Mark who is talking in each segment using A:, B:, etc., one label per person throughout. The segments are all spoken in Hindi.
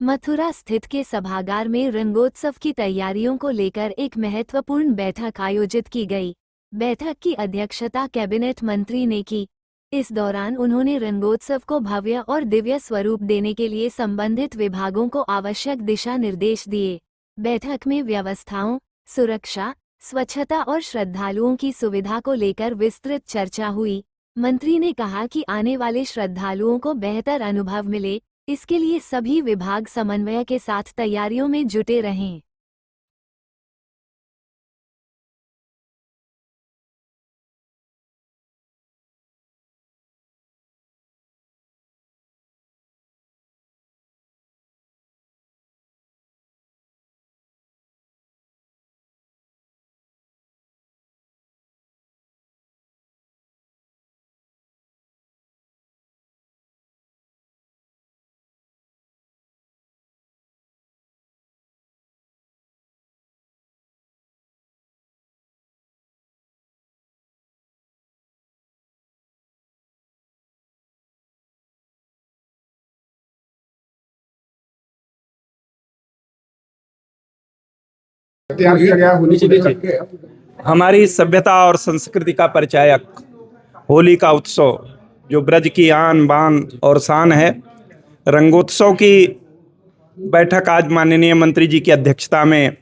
A: मथुरा स्थित के सभागार में रंगोत्सव की तैयारियों को लेकर एक महत्वपूर्ण बैठक आयोजित की गई। बैठक की अध्यक्षता कैबिनेट मंत्री ने की। इस दौरान उन्होंने रंगोत्सव को भव्य और दिव्य स्वरूप देने के लिए संबंधित विभागों को आवश्यक दिशा निर्देश दिए। बैठक में व्यवस्थाओं, सुरक्षा, स्वच्छता और श्रद्धालुओं की सुविधा को लेकर विस्तृत चर्चा हुई। मंत्री ने कहा कि आने वाले श्रद्धालुओं को बेहतर अनुभव मिले, इसके लिए सभी विभाग समन्वय के साथ तैयारियों में जुटे रहें।
B: तैयार किया गया होली को लेकर के
C: हमारी सभ्यता और संस्कृति का परिचायक होली का उत्सव जो ब्रज की आन बान और शान है। रंगोत्सव की बैठक आज माननीय मंत्री जी की अध्यक्षता में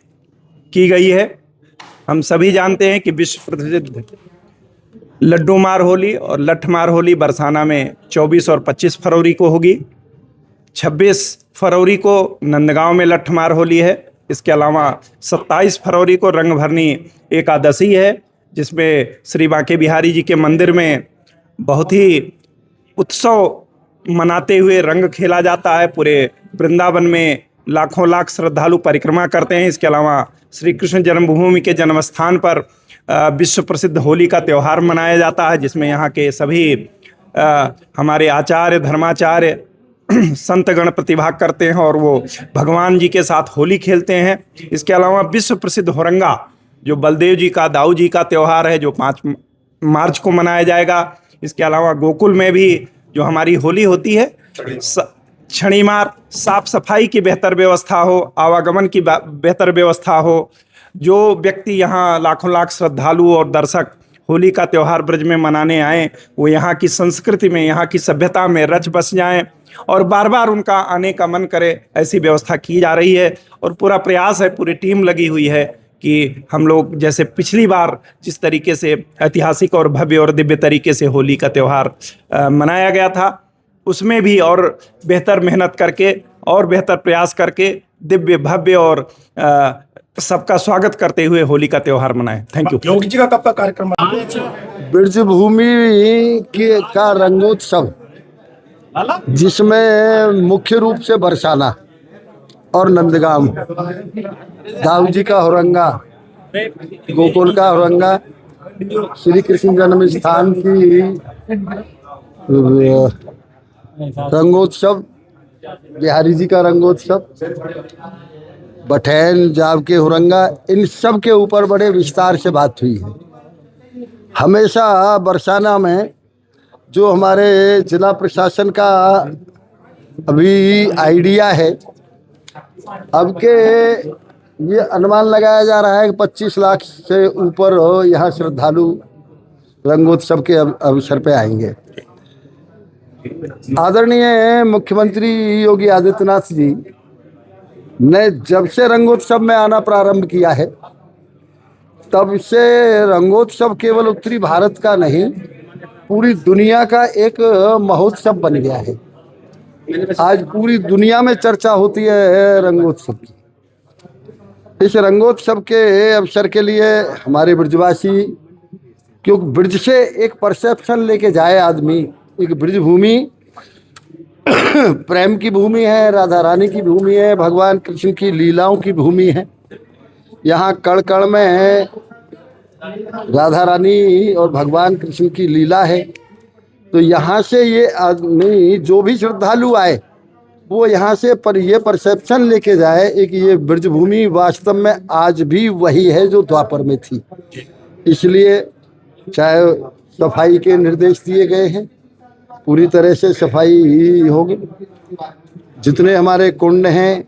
C: की गई है। हम सभी जानते हैं कि विश्व प्रसिद्ध लड्डू मार होली और लठ मार होली बरसाना में 24 और 25 फरवरी को होगी। 26 फरवरी को नंदगांव में लठ मार होली है। इसके अलावा 27 फरवरी को रंगभरनी एकादशी है, जिसमें श्री बांके बिहारी जी के मंदिर में बहुत ही उत्सव मनाते हुए रंग खेला जाता है। पूरे वृंदावन में लाखों लाख श्रद्धालु परिक्रमा करते हैं। इसके अलावा श्री कृष्ण जन्मभूमि के जन्मस्थान पर विश्व प्रसिद्ध होली का त्यौहार मनाया जाता है, जिसमें यहाँ के सभी हमारे आचार्य धर्माचार्य संतगण प्रतिभाग करते हैं और वो भगवान जी के साथ होली खेलते हैं। इसके अलावा विश्व प्रसिद्ध होरंगा जो बलदेव जी का दाऊ जी का त्यौहार है, जो 5 मार्च को मनाया जाएगा। इसके अलावा गोकुल में भी जो हमारी होली होती है, छड़ी मार, साफ सफाई की बेहतर व्यवस्था हो, आवागमन की बेहतर व्यवस्था हो। जो व्यक्ति यहाँ लाखों लाख श्रद्धालु और दर्शक होली का त्यौहार ब्रज में मनाने आए, वो यहाँ की संस्कृति में, यहाँ की सभ्यता में रच बस जाएं और बार बार उनका आने का मन करे, ऐसी व्यवस्था की जा रही है। और पूरा प्रयास है, पूरी टीम लगी हुई है कि हम लोग जैसे पिछली बार जिस तरीके से ऐतिहासिक और भव्य और दिव्य तरीके से होली का त्यौहार मनाया गया था, उसमें भी और बेहतर मेहनत करके और बेहतर प्रयास करके दिव्य भव्य और सबका स्वागत करते हुए होली का त्यौहार मनाएं। Thank you.
B: योगी जी का कब का कार्यक्रम?
D: ब्रज भूमि के का रंगोत्सव, जिसमें मुख्य रूप से बरसाना और नंदगांव, दाऊ जी का होरंगा, गोकुल का होरंगा, श्री कृष्ण जन्म स्थान की रंगोत्सव, बिहारी जी का रंगोत्सव, बठैन जाव के होरंगा, इन सब के ऊपर बड़े विस्तार से बात हुई है। हमेशा बरसाना में जो हमारे जिला प्रशासन का अभी आइडिया है, अब के ये अनुमान लगाया जा रहा है कि 25 लाख से ऊपर यहाँ श्रद्धालु रंगोत्सव के अवसर पे आएंगे। आदरणीय मुख्यमंत्री योगी आदित्यनाथ जी ने जब से रंगोत्सव में आना प्रारंभ किया है, तब से रंगोत्सव केवल उत्तरी भारत का नहीं, पूरी दुनिया का एक महोत्सव बन गया है। आज पूरी दुनिया में चर्चा होती है रंगोत्सव की। इस रंगोत्सव के अवसर के लिए हमारे ब्रजवासी, क्योंकि ब्रज से एक परसेप्शन लेके जाए आदमी, एक ब्रज भूमि प्रेम की भूमि है, राधा रानी की भूमि है, भगवान कृष्ण की लीलाओं की भूमि है। यहाँ कण कण में राधा रानी और भगवान कृष्ण की लीला है। तो यहाँ से ये आदमी, जो भी श्रद्धालु आए, वो यहाँ से ये परसेप्शन लेके जाए एक ये ब्रज भूमि वास्तव में आज भी वही है जो द्वापर में थी। इसलिए चाहे सफाई के निर्देश दिए गए हैं, पूरी तरह से सफाई होगी। जितने हमारे कुंड हैं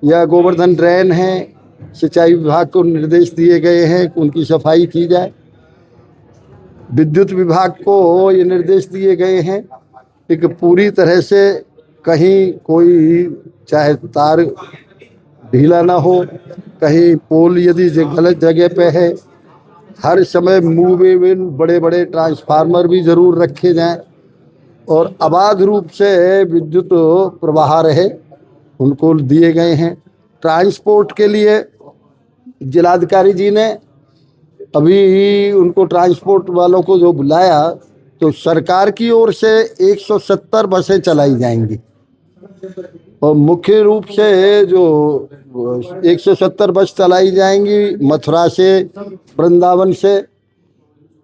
D: या गोवर्धन ड्रेन हैं, सिंचाई विभाग को निर्देश दिए गए हैं कि उनकी सफाई की जाए। विद्युत विभाग को ये निर्देश दिए गए हैं कि पूरी तरह से कहीं कोई चाहे तार ढीला ना हो, कहीं पोल यदि गलत जगह पे है, हर समय मूवेबल बड़े बड़े ट्रांसफार्मर भी जरूर रखे जाएं और अबाध रूप से विद्युत प्रवाह रहे, उनको दिए गए हैं। ट्रांसपोर्ट के लिए जिलाधिकारी जी ने अभी उनको ट्रांसपोर्ट वालों को जो बुलाया तो सरकार की ओर से 170 बसें चलाई जाएंगी और मुख्य रूप से जो 170 बस चलाई जाएंगी मथुरा से, वृंदावन से,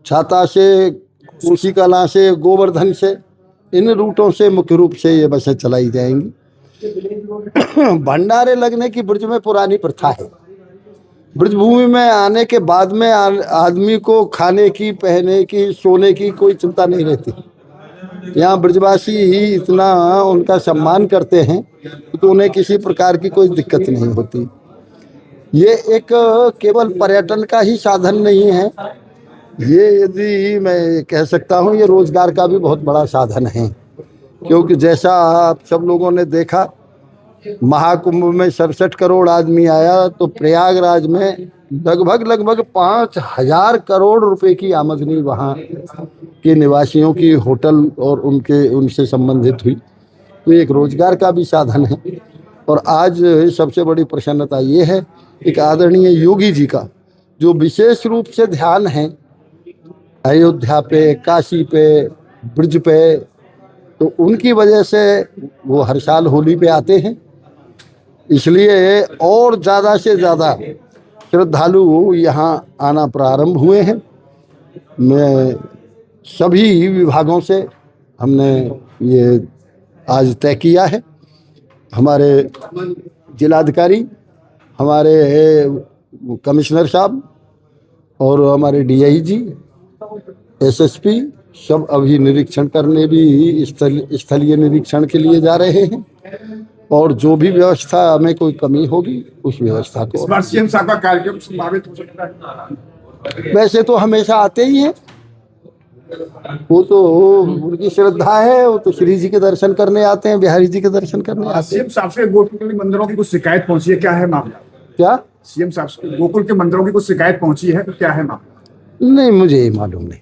D: छाता से, कोसी कला से, गोवर्धन से, इन रूटों से मुख्य रूप से ये बसें चलाई जाएंगी। भंडारे लगने की ब्रज में पुरानी प्रथा है। ब्रजभूमि में आने के बाद में आदमी को खाने की, पहने की, सोने की कोई चिंता नहीं रहती। यहाँ ब्रजवासी ही इतना उनका सम्मान करते हैं तो उन्हें किसी प्रकार की कोई दिक्कत नहीं होती। ये एक केवल पर्यटन का ही साधन नहीं है, ये यदि मैं कह सकता हूँ ये रोजगार का भी बहुत बड़ा साधन है। क्योंकि जैसा आप सब लोगों ने देखा, महाकुंभ में 67 करोड़ आदमी आया तो प्रयागराज में लगभग 5,000 करोड़ रुपए की आमदनी वहाँ के निवासियों की होटल और उनसे संबंधित हुई। तो एक रोजगार का भी साधन है। और आज सबसे बड़ी प्रसन्नता ये है एक आदरणीय योगी जी का जो विशेष रूप से ध्यान है अयोध्या पे, काशी पे, ब्रज पे, तो उनकी वजह से वो हर साल होली पे आते हैं। इसलिए और ज़्यादा से ज़्यादा श्रद्धालु यहाँ आना प्रारंभ हुए हैं। मैं सभी विभागों से हमने ये आज तय किया है। हमारे जिलाधिकारी, हमारे कमिश्नर साहब और हमारे डीआईजी, एसएसपी सब अभी निरीक्षण करने भी स्थलीय निरीक्षण के लिए जा रहे हैं और जो भी व्यवस्था में कोई कमी होगी उस व्यवस्था को।
B: इस बार सीएम साहब का कार्यक्रम संभावित हो सकता है।
D: वैसे तो हमेशा आते ही हैं, वो तो उनकी श्रद्धा है, वो तो श्री जी के दर्शन करने आते हैं, बिहारी जी के दर्शन करने आते हैं।
B: सीएम साहब से गोकुल के मंदिरों की कुछ शिकायत पहुंची है, क्या है मामला?
D: क्या
B: सीएम साहब से गोकुल के मंदिरों की कुछ शिकायत पहुंची है तो क्या है मामला?
D: नहीं, मुझे मालूम नहीं।